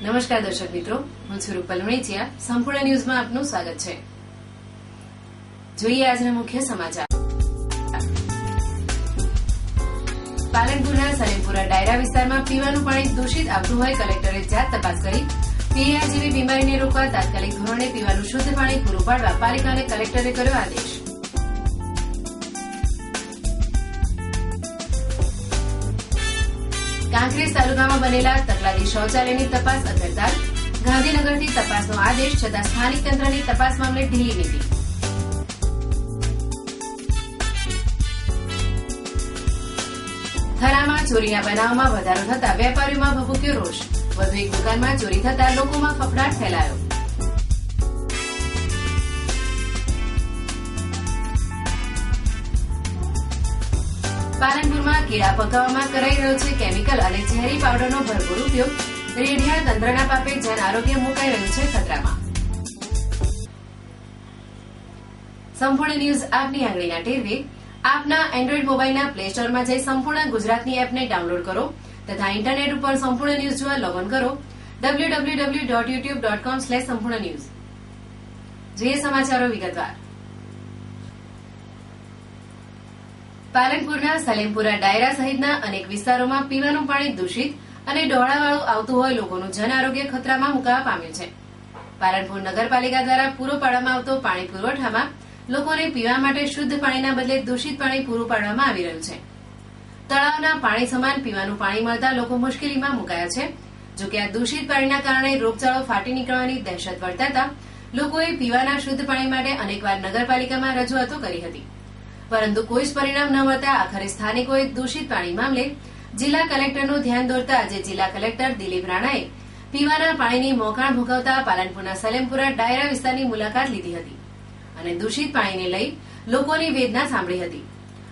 નમસ્કાર દર્શક મિત્રો, હું છું રૂપલ વણેચિયા. સંપૂર્ણ ન્યૂઝમાં આપનું સ્વાગત છે. જોઈએ આજના મુખ્ય સમાચાર. પાલનપુરના સલેમપુરા ડાયરા વિસ્તારમાં પીવાનું પાણી દૂષિત આવતું હોય કલેક્ટરે જાત તપાસ કરી. પીલિયા જેવી બીમારીને રોકવા તાત્કાલિક ધોરણે પીવાનું શુદ્ધ પાણી પૂરું પાડવા પાલિકાને કલેક્ટરે કર્યો આદેશ. કાંકરેજ તાલુકામાં બનેલા તકલાદી શૌચાલયની તપાસ અધરતાલ. ગાંધીનગરથી તપાસનો આદેશ છતાં સ્થાનિક તંત્રની તપાસ મામલે ઢીલી નીતિ. થરામાં ચોરીના બનાવમાં વધારો થતા વેપારીઓમાં ભભૂક્યો રોષ. વધુ એક દુકાનમાં ચોરી થતા લોકોમાં ફફડાટ ફેલાયો. પાલનપુરમાં કેળા પકાવવામાં કરાઈ રહ્યો છે કેમિકલ અને ઝેરી પાવડરનો ભરપૂર ઉપયોગ. રેડિયા તંત્રના પાપે જન આરોગ્ય મુકાઈ રહ્યું છે ખતરામાં. સંપૂર્ણ ન્યૂઝ આપની આંગળીના ટેરવે. આપના એન્ડ્રોઇડ મોબાઈલના પ્લે સ્ટોરમાં જઈ સંપૂર્ણ ગુજરાતની એપને ડાઉનલોડ કરો તથા ઇન્ટરનેટ ઉપર સંપૂર્ણ ન્યૂઝ જોવા લોગઇન કરો www.youtube.com/સંપૂર્ણ ન્યૂઝ. જોઈએ સમાચારો વિગતવાર. પાલનપુરના સલેમપુરા ડાયરા સહિતના અનેક વિસ્તારોમાં પીવાનું પાણી દૂષિત અને ડોળાવાળું આવતું હોય લોકોનું જન આરોગ્ય ખતરામાં મુકાવા પામ્યું છે. પાલનપુર નગરપાલિકા દ્વારા પૂરો પાડવામાં આવતો પાણી પુરવઠામાં લોકોને પીવા માટે શુદ્ધ પાણીના બદલે દૂષિત પાણી પૂરું પાડવામાં આવી રહ્યું છે. તળાવના પાણી સમાન પીવાનું પાણી મળતા લોકો મુશ્કેલીમાં મુકાયા છે. જોકે આ દૂષિત પાણીના કારણે રોગચાળો ફાટી નીકળવાની દહેશત વર્તાતા લોકોએ પીવાના શુદ્ધ પાણી માટે અનેકવાર નગરપાલિકામાં રજૂઆતો કરી હતી, પરંતુ કોઈ જ પરિણામ ન મળતા આખરે સ્થાનિકોએ દૂષિત પાણી મામલે જિલ્લા કલેક્ટરનું ધ્યાન દોરતા આજે જિલ્લા કલેક્ટર દિલીપ રાણાએ પીવાના પાણીની મોકાણ ભોગવતા પાલનપુરના સલેમપુરા ડાયરા વિસ્તારની મુલાકાત લીધી હતી અને દૂષિત પાણીને લઈ લોકોની વેદના સાંભળી હતી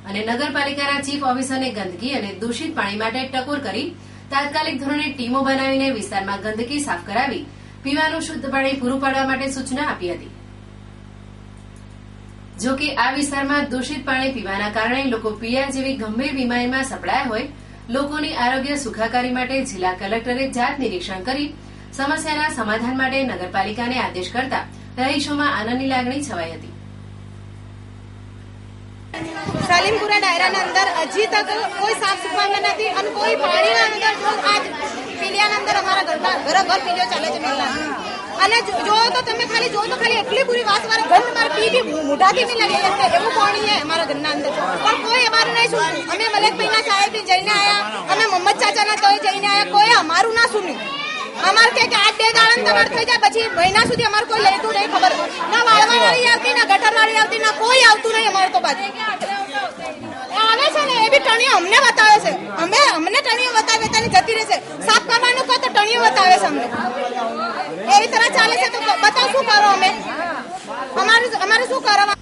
અને નગરપાલિકાના ચીફ ઓફિસરને ગંદકી અને દૂષિત પાણી માટે ટકોર કરી તાત્કાલિક ધોરણે ટીમો બનાવીને વિસ્તારમાં ગંદકી સાફ કરાવી પીવાનું શુદ્ધ પાણી પૂરું પાડવા માટે સૂચના આપી હતી. જો કે આ વિસ્તારમાં દૂષિત પાણી પીવાના કારણે લોકો પીળિયા જેવી ગંભીર બીમારીમાં સપડાયા હોય લોકોની આરોગ્ય સુખાકારી માટે જિલ્લા કલેક્ટરે જાત નિરીક્ષણ કરી સમસ્યાના સમાધાન માટે નગરપાલિકાને આદેશ કરતા રહીશોમાં આનંદની લાગણી છવાઈ હતી. સલીમપુરા ડાયરાના અંદર હજી તક કોઈ સાફ સફાઈ નથી અને કોઈ પાણીના અંદર જો આજ પીલિયાના અંદર અમારા ઘર પીલિયો ચાલે છે મેલા અને જો તો તમે ખાલી જો તો ખાલી એટલી પૂરી વાસવાળા ગંધ મારે પી મોઢાથી નહીં લાગે એવું પાણી છે અમારા ઘરના અંદર, પણ કોઈ અમારું નહીં સુન્યું. અમે મલેકભાઈના ચાયથી જઈને આવ્યા, અમે મોહમ્મદ ચાચાના તો જઈને આવ્યા, કોઈ અમારું ના સુન્યું. અમારે કે 8-2 દાડા તમારે થઈ જાય પછી મહિના સુધી અમારે કોઈ લેતું નહીં, ખબર ના વાળવા વાળી આવતી ના ગટર વાળી આવતી ના કોઈ આવતું નહીં અમારે તો બાજુ આવે છે ને એ બી ટણીઓ અમને બતાવે છે. અમને ટણીઓ બતાવે તને જતી રહેશે સાફ કરવાનું કહો તો ટણીઓ બતાવે છે અમને. એવી તરહ ચાલે છે તો બતાવ શું કરો અમે અમારે શું કરવા.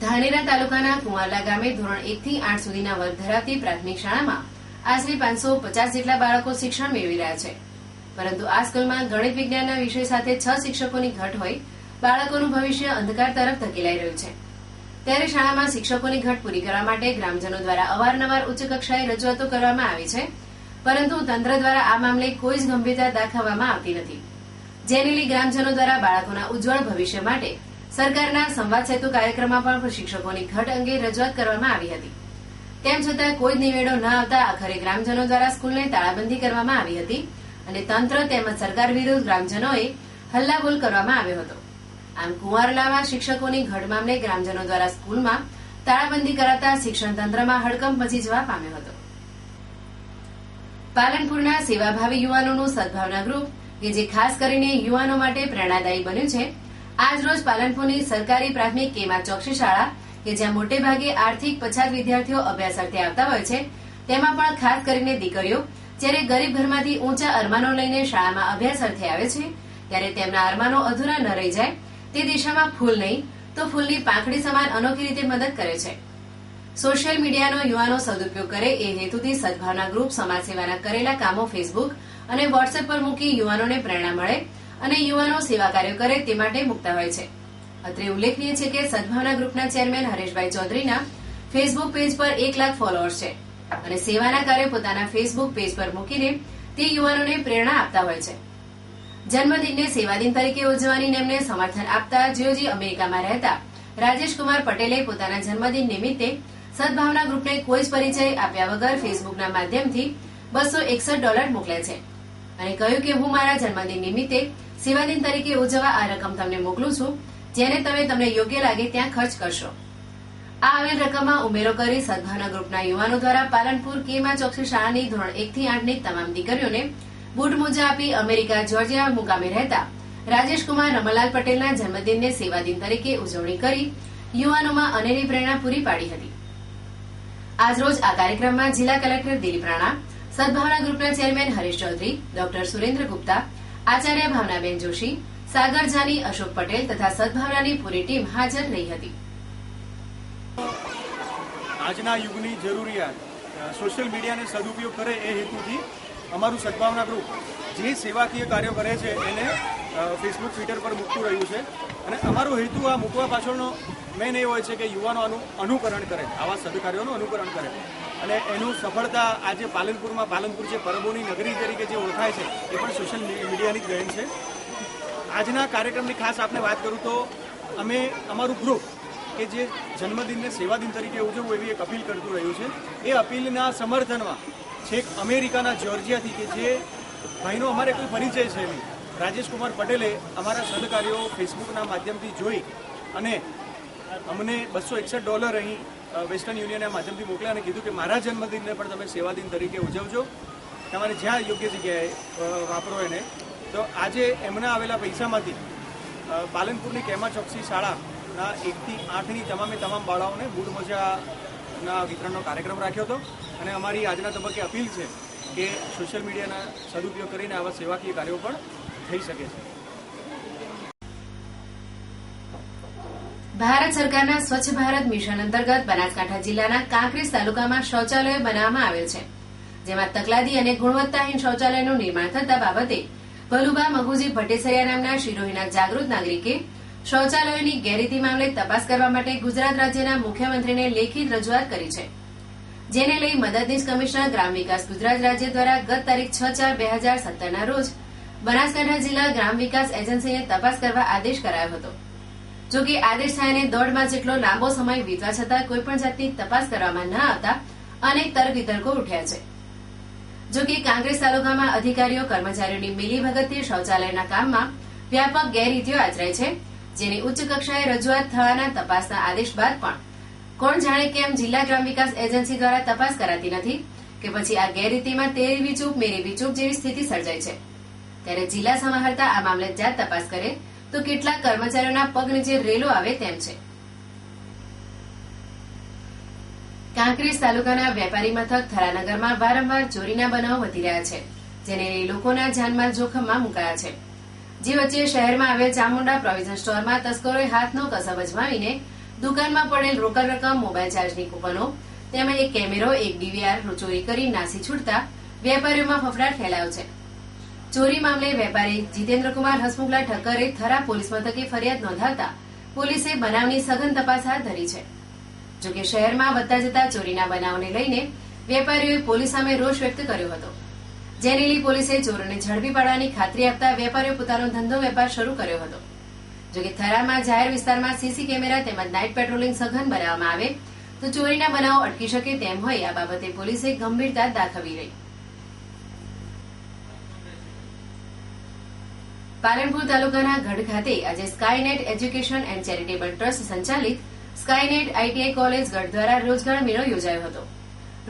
ધાનેરા તાલુકાના કુંવારલા ગામે ધોરણ 1 થી 8 સુધીના વર્ગ ધરાવતી પ્રાથમિક શાળામાં આશરે 550 જેટલા બાળકો શિક્ષણ મેળવી રહ્યા છે, પરંતુ આ સ્કૂલમાં ગણિત વિજ્ઞાનના વિષય સાથે 6 શિક્ષકોની ઘટ હોય બાળકોનું ભવિષ્ય અંધકાર તરફ ધકેલાઈ રહ્યું છે. ત્યારે શાળામાં શિક્ષકોની ઘટ પૂરી કરવા માટે ગ્રામજનો દ્વારા અવારનવાર ઉચ્ચ કક્ષાએ રજૂઆતો કરવામાં આવી છે, પરંતુ તંત્ર દ્વારા આ મામલે કોઈ જ ગંભીરતા દાખવવામાં આવતી નથી, જેને લઈ ગ્રામજનો દ્વારા બાળકોના ઉજ્જવળ ભવિષ્ય માટે સરકારના સંવાદ સેતુ કાર્યક્રમમાં પણ શિક્ષકોની ઘટ અંગે રજૂઆત કરવામાં આવી હતી. તેમ છતાં કોઈ જ નિવેડો ન આવતા આખરે ગ્રામજનો દ્વારા સ્કૂલને તાળાબંધી કરવામાં આવી હતી અને તંત્ર તેમજ સરકાર વિરુદ્ધ ગ્રામજનોએ હલ્લાબોલ કરવામાં આવ્યો હતો. આમ કુંવારલામાં શિક્ષકોની ઘટ મામલે ગ્રામજનો દ્વારા સ્કૂલમાં તાળાબંધી કરાતા શિક્ષણ તંત્રમાં હડકંપ મચી જવા પામ્યો હતો. પાલનપુરના સેવાભાવી યુવાનોનું સદભાવના ગ્રુપ કે જે ખાસ કરીને યુવાનો માટે પ્રેરણાદાયી બન્યું છે, આજ રોજ પાલનપુરની સરકારી પ્રાથમિક કેમા ચોકસી શાળા કે જ્યાં મોટે ભાગે આર્થિક પછાત વિદ્યાર્થીઓ અભ્યાસાર્થે આવતા હોય છે, તેમાં પણ ખાસ કરીને દીકરીઓ જ્યારે ગરીબ ઘરમાંથી ઊંચા અરમાનો લઈને શાળામાં અભ્યાસ અર્થે આવે છે ત્યારે તેમના અરમાનો અધૂરા ન રહી જાય તે દિશામાં ફૂલ નહીં તો ફૂલની પાંખડી સમાન અનોખી રીતે મદદ કરે છે. સોશિયલ મીડિયાનો યુવાનો સદુપયોગ કરે એ હેતુથી સદભાવના ગ્રુપ સમાજ સેવાના કરેલા કામો ફેસબુક અને વોટ્સએપ પર મૂકી યુવાનોને પ્રેરણા મળે અને યુવાનો સેવા કાર્યો કરે તે માટે મૂકતા હોય છે. અત્રે ઉલ્લેખનીય છે કે સદભાવના ગ્રુપના ચેરમેન હરેશભાઈ ચૌધરીના ફેસબુક પેજ પર 1 લાખ ફોલોઅર્સ છે અને સેવાના કાર્યો પોતાના ફેસબુક પેજ પર મૂકીને તે યુવાનોને પ્રેરણા આપતા હોય છે. જન્મદિનને સેવાદિન તરીકે ઉજવવાની નેમને સમર્થન આપતા જીઓજી અમેરિકામાં રહેતા રાજેશ કુમાર પટેલે પોતાના જન્મદિન નિમિત્તે સદભાવના ગ્રુપને કોઈ જ પરિચય આપ્યા વગર ફેસબુકના માધ્યમથી $261 મોકલ્યા છે અને કહ્યું કે હું મારા જન્મદિન નિમિત્તે સેવાદિન તરીકે ઉજવવા આ રકમ તમને મોકલું છું, જેને તમે તમને યોગ્ય લાગે ત્યાં ખર્ચ કરશો. આ આવેલ રકમમાં ઉમેરો કરી સદભાવના ગ્રુપના યુવાનો દ્વારા પાલનપુર કેમા ચોકસી શાળાની ધોરણ 1 થી 8 ની તમામ દીકરીઓને બૂટ મોજા આપી અમેરિકા જોર્જિયા મુકામે રહેતા રાજેશકુમાર રમણલાલ પટેલના જન્મદિનને સેવાદિન તરીકે ઉજવણી કરી યુવાનોમાં અનેરી પ્રેરણા પૂરી પાડી હતી. આજરોજ આ કાર્યક્રમમાં જિલ્લા કલેક્ટર દિલીપ રાણા, સદભાવના ગ્રુપના ચેરમેન હરીશ ચૌધરી, ડોક્ટર સુરેન્દ્ર ગુપ્તા, આચાર્ય ભાવનાબેન જોશી, સાગર જાની, અશોક પટેલ તથા સદભાવનાની પૂરી ટીમ હાજર રહી હતી. આજના યુગની જરૂરિયાત સોશિયલ મીડિયાને સદુપયોગ કરે એ હેતુથી અમારું સદભાવના ગ્રુપ જે સેવાકીય કાર્યો કરે છે એને ફેસબુક, ટ્વિટર પર મૂકતું રહ્યું છે અને અમારો હેતુ આ મૂકવા પાછળનો મેન એ હોય છે કે યુવાનો આનું અનુકરણ કરે, આવા સદકાર્યોનું અનુકરણ કરે અને એનું સફળતા આજે પાલનપુર જે પરબોની નગરી તરીકે જે ઓળખાય છે એ પણ સોશિયલ મીડિયાની જ દેન છે. આજના કાર્યક્રમની ખાસ આપને વાત કરું તો અમે અમારું ગ્રુપ કે જે જન્મદિનને સેવાદિન તરીકે ઉજવવું એવી એક અપીલ કરતું રહ્યું છે. એ અપીલના સમર્થનમાં છેક અમેરિકાના જોર્જિયાથી કે જે ભાઈનો અમારે કોઈ પરિચય છે નહીં, રાજેશ કુમાર પટેલે અમારા સદકાર્યો ફેસબુકના માધ્યમથી જોઈ અને અમને $261 અહીં વેસ્ટર્ન યુનિયનના માધ્યમથી મોકલ્યા અને કીધું કે મારા જન્મદિનને પણ તમે સેવાદિન તરીકે ઉજવજો, તમારે જ્યાં યોગ્ય જગ્યાએ વાપરો એને. તો આજે એમના આવેલા પૈસામાંથી પાલનપુરની કેમા ચોકસી શાળાના 1 થી 8 ની તમામ બાળાઓને બૂટ મોજાના વિતરણનો કાર્યક્રમ રાખ્યો હતો અને અમારી આજના તબક્કે અપીલ છે કે સોશિયલ મીડિયાના સદુપયોગ કરીને આવા સેવાકીય કાર્યો પણ થઈ શકે છે. ભારત સરકારના સ્વચ્છ ભારત મિશન અંતર્ગત બનાસકાંઠા જિલ્લાના કાંકરેજ તાલુકામાં શૌચાલયો બનાવવામાં આવેલ છે, જેમાં તકલાદી અને ગુણવત્તાહીન શૌચાલયનું નિર્માણ થતા બાબતે ભલુબા મગુજી ભટ્ટેસરિયા નામના શિરોહીના જાગૃત નાગરિકે શૌચાલયોની ગેરરીતિ મામલે તપાસ કરવા માટે ગુજરાત રાજ્યના મુખ્યમંત્રીને લેખિત રજૂઆત કરી છે, જેને લઈ મદદનીશ કમિશનર ગ્રામ વિકાસ ગુજરાત રાજ્ય દ્વારા ગત તારીખ 6/4/2017 રોજ બનાસકાંઠા જિલ્લા ગ્રામ વિકાસ એજન્સીને તપાસ કરવા આદેશ કરાયો હતો. જો કે આદેશ થયાને 1.5 માસ જેટલો લાંબો સમય વીતવા છતાં કોઈપણ જાતની તપાસ કરવામાં ન આવતા અનેક તર્ક વિતર્કો ઉઠ્યા છે. જો કે કાંકરેજ તાલુકામાં અધિકારીઓ કર્મચારીઓની મિલીભગતથી શૌચાલયના કામમાં વ્યાપક ગેરરીતિઓ આચરાય છે, જેની ઉચ્ચ કક્ષાએ રજૂઆત થવાના તપાસના આદેશ બાદ પણ કોણ જાણે કેમ જિલ્લા ગ્રામ વિકાસ એજન્સી દ્વારા તપાસ કરાતી નથી કે પછી આ ગેરરીતિમાં તેરી ચૂપ મેરી ચૂપ જેવી સ્થિતિ સર્જાય છે. ત્યારે જિલ્લા સમાહર્તા આ મામલે જાત તપાસ કરે તો કેટલાક કર્મચારીઓના પગ નીચે રેલો આવે તેમ છે. કાંકરેજ તાલુકાના વેપારી મથક થરાનગરમાં વારંવાર ચોરીના બનાવો વધી રહ્યા છે, જેને લઈ લોકોના જાનમાલ જોખમમાં મુકાયા છે. જે વચ્ચે શહેરમાં આવેલ ચામુંડા પ્રોવિઝન સ્ટોરમાં તસ્કરોએ હાથનો કસબ અજમાવીને દુકાનમાં પડેલ રોકડ રકમ, મોબાઈલ ચાર્જની કૂપનો તેમજ એક કેમેરો, એક ડીવીઆર ચોરી કરી નાસી છૂટતા વેપારીઓમાં ફફડાટ ફેલાયો છે. ચોરી મામલે વેપારી જીતેન્દ્રકુમાર હસમુખલા ઠક્કરે થરા પોલીસ મથકે ફરિયાદ નોંધાવતા પોલીસે બનાવની સઘન તપાસ હાથ ધરી છે. જોકે શહેરમાં વધતા જતા ચોરીના બનાવને લઈને વેપારીઓએ પોલીસ સામે રોષ વ્યક્ત કર્યો હતો, જેને લઈ પોલીસે ચોરોને ઝડપી પાડવાની ખાતરી આપતા વેપારીઓ પોતાનો ધંધો વેપાર શરૂ કર્યો હતો. જોકે થરામાં જાહેર વિસ્તારમાં સીસી કેમેરા તેમજ નાઇટ પેટ્રોલિંગ સઘન બનાવવામાં આવે તો ચોરીના બનાવો અટકી શકે તેમ હોય આ બાબતે પોલીસે ગંભીરતા દાખવી રહી. પાલનપુર તાલુકાના ગઢ ખાતે આજે Skynet education and charitable trust સંચાલિત સ્કાયનેટ આઈટીઆઈ કોલેજ ગઢ દ્વારા રોજગાર મેળો યોજાયો હતો.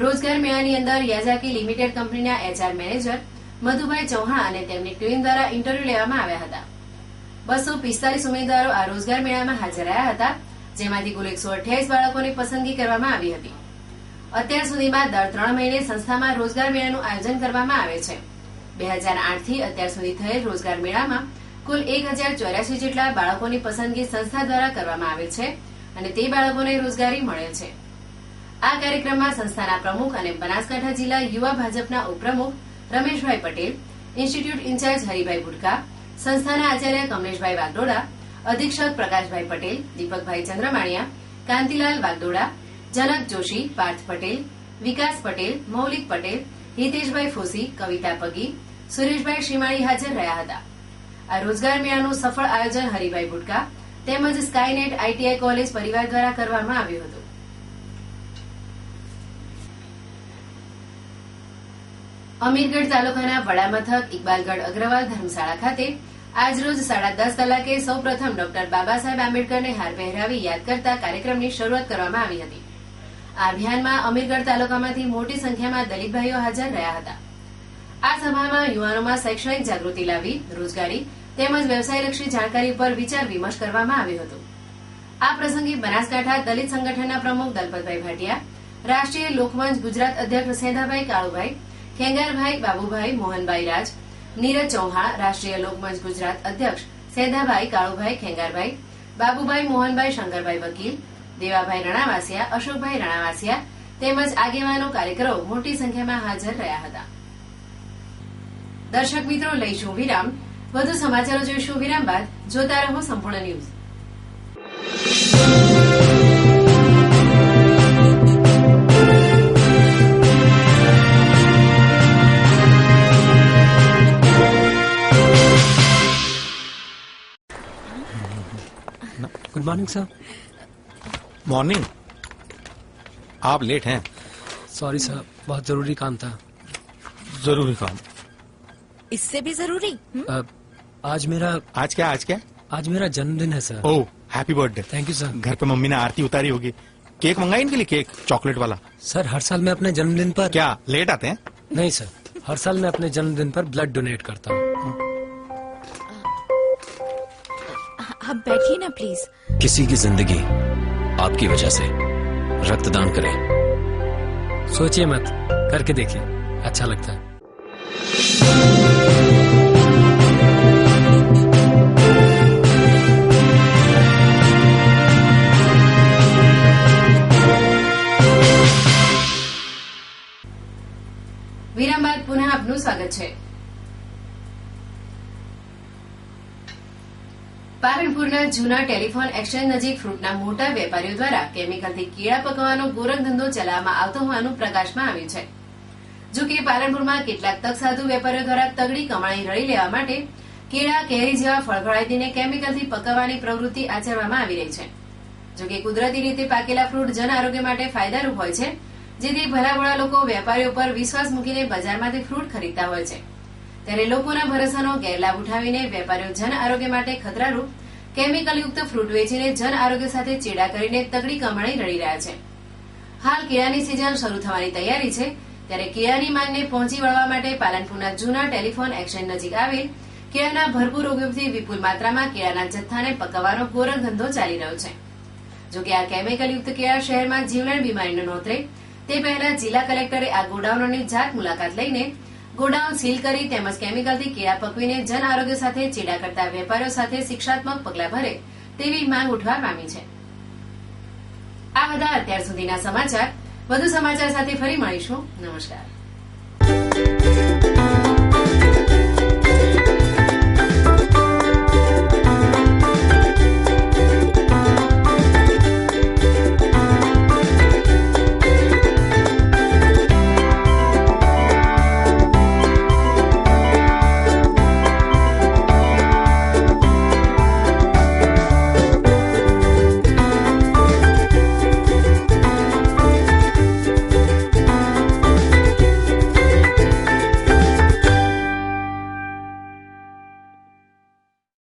રોજગાર મેળાની અંદર યાઝાકી લિમિટેડ કંપનીના એચઆર મેનેજર મધુભાઈ ચૌહાણ અને તેમની ટીમ દ્વારા ઇન્ટરવ્યુ લેવામાં આવ્યા હતા. 245 ઉમેદવારો આ રોજગાર મેળામાં હાજર રહ્યા હતા, જેમાંથી કુલ 128 બાળકોની પસંદગી કરવામાં આવી હતી. અત્યાર સુધીમાં દર 3 મહિને સંસ્થામાં રોજગાર મેળાનું આયોજન કરવામાં આવે છે. 2008 થી અત્યાર સુધી થયેલ રોજગાર મેળામાં કુલ 1084 જેટલા બાળકોની પસંદગી સંસ્થા દ્વારા કરવામાં આવે છે અને તે બાળકોને રોજગારી મળે છે. આ કાર્યક્રમમાં સંસ્થાના પ્રમુખ અને બનાસકાંઠા જિલ્લા યુવા ભાજપના ઉપપ્રમુખ રમેશભાઈ પટેલ, ઇન્સ્ટિટ્યૂટ ઇન્ચાર્જ હરિભાઈ બુડકા, સંસ્થાના આચાર્ય કમલેશભાઈ વાગડોડા, અધિક્ષક પ્રકાશભાઈ પટેલ, દીપકભાઈ ચંદ્રમાણિયા, કાંતિલાલ વાગડોડા, જનક જોશી, પાર્થ પટેલ, વિકાસ પટેલ, મૌલિક પટેલ, હિતેશભાઈ ફોસી, કવિતા પગી, સુરેશભાઈ શ્રીમાળી હાજર રહ્યા હતા. આ રોજગાર મેળાનું સફળ આયોજન હરિભાઈ બુટકા તેમજ સ્કાયનેટ આઈટીઆઈ કોલેજ પરિવાર દ્વારા કરવામાં આવ્યું હતું. અમીરગઢ તાલુકાના વડામથક ઇકબાલગઢ અગ્રવાલ ધર્મશાળા ખાતે આજરોજ 10:30 કલાકે સૌપ્રથમ ડોક્ટર બાબા સાહેબ આંબેડકરને હાર પહેરાવી યાદ કરતા કાર્યક્રમની શરૂઆત કરવામાં આવી હતી. આ અભિયાનમાં અમીરગઢ તાલુકામાંથી મોટી સંખ્યામાં દલિત ભાઈઓ હાજર રહ્યા હતા. આ સભામાં યુવાનોમાં શૈક્ષણિક જાગૃતિ લાવી રોજગારી તેમજ વ્યવસાયલક્ષી જાણકારી પર વિચાર વિમર્શ કરવામાં આવ્યો હતો. આ પ્રસંગે બનાસકાંઠા દલિત સંગઠનના પ્રમુખ દલપતભાઈ ભાટિયા, રાષ્ટ્રીય લોકમંચ ગુજરાત અધ્યક્ષ સેંધાભાઈ કાળુભાઈ, ખેંગારભાઈ બાબુભાઈ, મોહનભાઈ રાજ, નીરજ ચૌહાણ, રાષ્ટ્રીય લોકમંચ ગુજરાત અધ્યક્ષ સેંધાભાઈ કાળુભાઈ, ખેંગારભાઈ બાબુભાઈ, મોહનભાઈ શંકરભાઈ વકીલ, દેવાભાઈ રણાવાસિયા, અશોકભાઈ રણાવાસિયા તેમજ આગેવાનો કાર્યકરો મોટી સંખ્યામાં હાજર રહ્યા હતા. દર્શક મિત્રો, લઈશું વિરામ. વધુ સમાચારો જોઈશું વિરામ બાદ. જોતા રહો સંપૂર્ણ news. Good morning sir. Morning. आप लेट हैं. सॉरी सर, बहुत जरूरी काम था. जरूरी काम. इससे भी जरूरी. आज मेरा आज मेरा जन्मदिन है sir. Oh, happy birthday. Thank you sir. घर पे मम्मी ने आरती उतारी होगी. केक मंगाई इनके लिए, केक चॉकलेट वाला. सर, हर साल मैं अपने जन्मदिन पर क्या लेट आते हैं? नहीं सर, हर साल मैं अपने जन्मदिन पर ब्लड डोनेट करता हूँ. आप बैठिए ना प्लीज. किसी की जिंदगी आपकी वजह से रक्तदान करें. सोचिए मत, करके देखिए, अच्छा लगता है. વિરામ બાદ પુનઃ આપનું સ્વાગત છે. પાલનપુરના જૂના ટેલિફોન એક્સચેન્જ નજીક ફ્રૂટના મોટા વેપારીઓ દ્વારા કેમિકલથી કેળા પકવવાનો ગોરખ ધંધો ચલાવવામાં આવતો હોવાનું પ્રકાશમાં આવ્યું છે. જો કે પાલનપુરમાં કેટલાક તકસાધુ વેપારીઓ દ્વારા તગડી કમાણી રળી લેવા માટે કેળા, કેરી જેવા ફળફળાદીને કેમિકલથી પકવવાની પ્રવૃત્તિ આચરવામાં આવી રહી છે. જો કે કુદરતી રીતે પાકેલા ફ્રૂટ જન આરોગ્ય માટે ફાયદારૂપ હોય છે, જેથી ભલાભોળા લોકો વેપારીઓ પર વિશ્વાસ મૂકીને બજારમાંથી ફ્રૂટ ખરીદતા હોય છે. ત્યારે લોકોના ભરોસાનો ગેરલાભ ઉઠાવીને વેપારીઓ જન આરોગ્ય માટે ખતરારૂપ કેમિકલયુક્ત ફ્રૂટ વેચીને જન આરોગ્ય સાથે ચેડા કરીને તગડી કમાણી રળી રહ્યા છે. હાલ કેળાની સિઝન શરૂ થવાની તૈયારી છે, ત્યારે કેળાની માંગને પહોંચી વળવા માટે પાલનપુરના જૂના ટેલિફોન એક્સચેન્જ નજીક આવેલ કેળાના ભરપૂર ઉપયોગથી વિપુલ માત્રામાં કેળાના જથ્થાને પકવવાનો ગોરખ ધંધો ચાલી રહ્યો છે. જો કે આ કેમિકલયુક્ત કેળા શહેરમાં જીવલેણ બીમારીનો નોંધરે તે પહેલા જિલ્લા કલેક્ટરે આ ગોડાઉનોની જાત મુલાકાત લઈને ગોડાઉન સીલ કરી તેમજ કેમિકલથી કેળા પકવીને જન આરોગ્ય સાથે ચેડા કરતા વેપારીઓ સાથે શિક્ષાત્મક પગલાં ભરે તેવી માંગ ઉઠવા પામી છે. આ હતા અત્યાર સુધીના સમાચાર. વધુ સમાચાર સાથે ફરી મળીશું. નમસ્કાર.